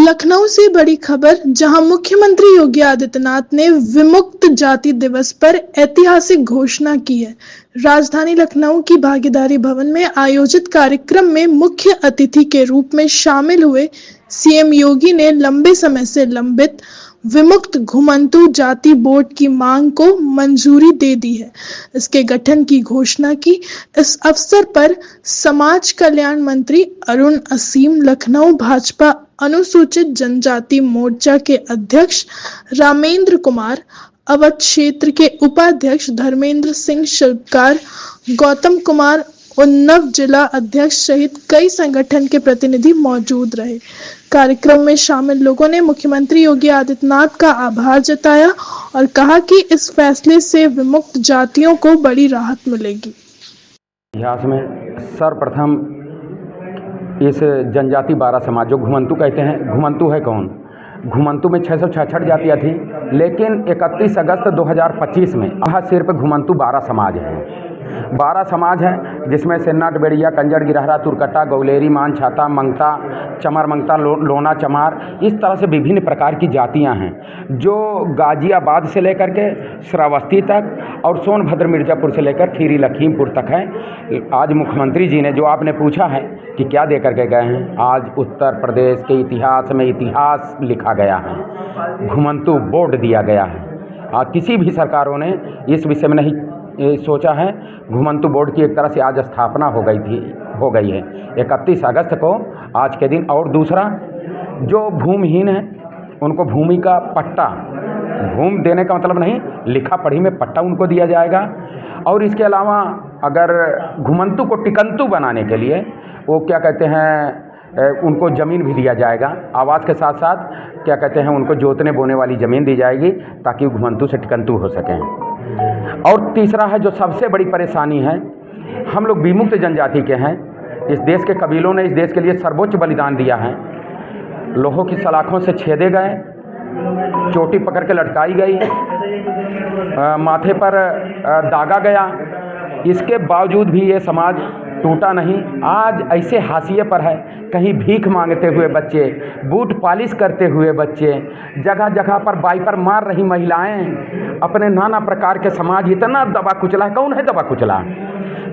लखनऊ से बड़ी खबर, जहां मुख्यमंत्री योगी आदित्यनाथ ने विमुक्त जाति दिवस पर ऐतिहासिक घोषणा की है। राजधानी लखनऊ की भागीदारी भवन में आयोजित कार्यक्रम में मुख्य अतिथि के रूप में शामिल हुए सीएम योगी ने लंबे समय से लंबित विमुक्त घुमंतू जाति बोर्ड की मांग को मंजूरी दे दी है। इसके गठन की घोषणा की। इस अवसर पर समाज कल्याण मंत्री अरुण असीम, लखनऊ भाजपा अनुसूचित जनजाति मोर्चा के अध्यक्ष रामेंद्र कुमार, अवध क्षेत्र के उपाध्यक्ष धर्मेंद्र सिंह शिल्पकार, गौतम कुमार उन्नव जिला अध्यक्ष सहित कई संगठन के प्रतिनिधि मौजूद रहे। कार्यक्रम में शामिल लोगों ने मुख्यमंत्री योगी आदित्यनाथ का आभार जताया और कहा कि इस फैसले से विमुक्त जातियों को बड़ी राहत मिलेगी। इतिहास में सर्वप्रथम इस जनजाति 12 समाज जो घुमंतू कहते हैं, घुमंतू है कौन? घुमंतू में 666 जातियाँ थी, लेकिन 31 अगस्त 2025 में यहाँ सिर्फ घुमंतू 12 समाज हैं। 12 समाज हैं, जिसमें से नट, बेड़िया, कंजर, गिरहरा, तुरकट्टा, गौलेरी, मान, छाता, मंगता, चमर मंगता, लोना, चमार, इस तरह से विभिन्न प्रकार की जातियां हैं जो गाजियाबाद से लेकर के श्रावस्ती तक और सोनभद्र मिर्ज़ापुर से लेकर खीरी लखीमपुर तक है। आज मुख्यमंत्री जी ने जो आपने पूछा है कि क्या दे करके गए हैं, आज उत्तर प्रदेश के इतिहास में इतिहास लिखा गया है। घुमंतू बोर्ड दिया गया है। आज किसी भी सरकारों ने इस विषय में नहीं सोचा है। घुमंतू बोर्ड की एक तरह से आज स्थापना हो गई है 31 अगस्त को, आज के दिन। और दूसरा, जो भूमिहीन है उनको भूमि का पट्टा, भूमि देने का मतलब नहीं, लिखा पढ़ी में पट्टा उनको दिया जाएगा। और इसके अलावा अगर घुमंतू को टिकंतू बनाने के लिए वो क्या कहते हैं, उनको ज़मीन भी दिया जाएगा। आवास के साथ साथ क्या कहते हैं, उनको जोतने बोने वाली ज़मीन दी जाएगी ताकि घुमंतू से टिकंतू हो सकें। और तीसरा है, जो सबसे बड़ी परेशानी है, हम लोग विमुक्त जनजाति के हैं। इस देश के कबीलों ने इस देश के लिए सर्वोच्च बलिदान दिया है। लोहों की सलाखों से छेदे गए, चोटी पकड़ के लटकाई गई, माथे पर दागा गया। इसके बावजूद भी ये समाज टूटा नहीं। आज ऐसे हाशिए पर है, कहीं भीख मांगते हुए बच्चे, बूट पॉलिश करते हुए बच्चे, जगह जगह पर वाइपर मार रही महिलाएं, अपने नाना प्रकार के समाज इतना दबा कुचला है। कौन है दबा कुचला?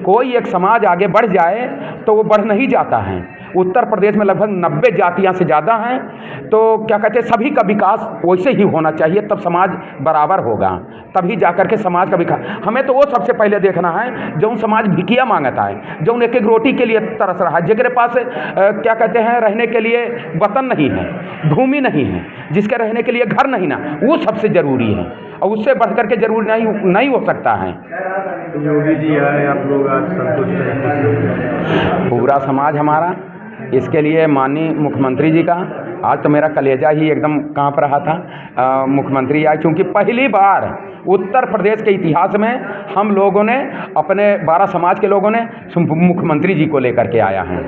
कोई एक समाज आगे बढ़ जाए तो वो बढ़ नहीं जाता है। उत्तर प्रदेश में लगभग 90 जातियां से ज़्यादा हैं, तो क्या कहते हैं, सभी का विकास वैसे ही होना चाहिए, तब समाज बराबर होगा, तभी जाकर के समाज का विकास। हमें तो वो सबसे पहले देखना है जो समाज भिकिया मांगता है, जो एक एक रोटी के लिए तरस रहा है, जिसके पास क्या कहते हैं, रहने के लिए वतन नहीं है, भूमि नहीं है, जिसके रहने के लिए घर नहीं ना, वो सबसे ज़रूरी है और उससे बढ़ कर के जरूरी नहीं हो सकता है। योगी जी आए, आप लोग आज संतुष्ट हैं? पूरा समाज हमारा, इसके लिए माननीय मुख्यमंत्री जी का आज तो मेरा कलेजा ही एकदम कांप रहा था। मुख्यमंत्री आए, क्योंकि पहली बार उत्तर प्रदेश के इतिहास में हम लोगों ने, अपने 12 समाज के लोगों ने मुख्यमंत्री जी को लेकर के आया है।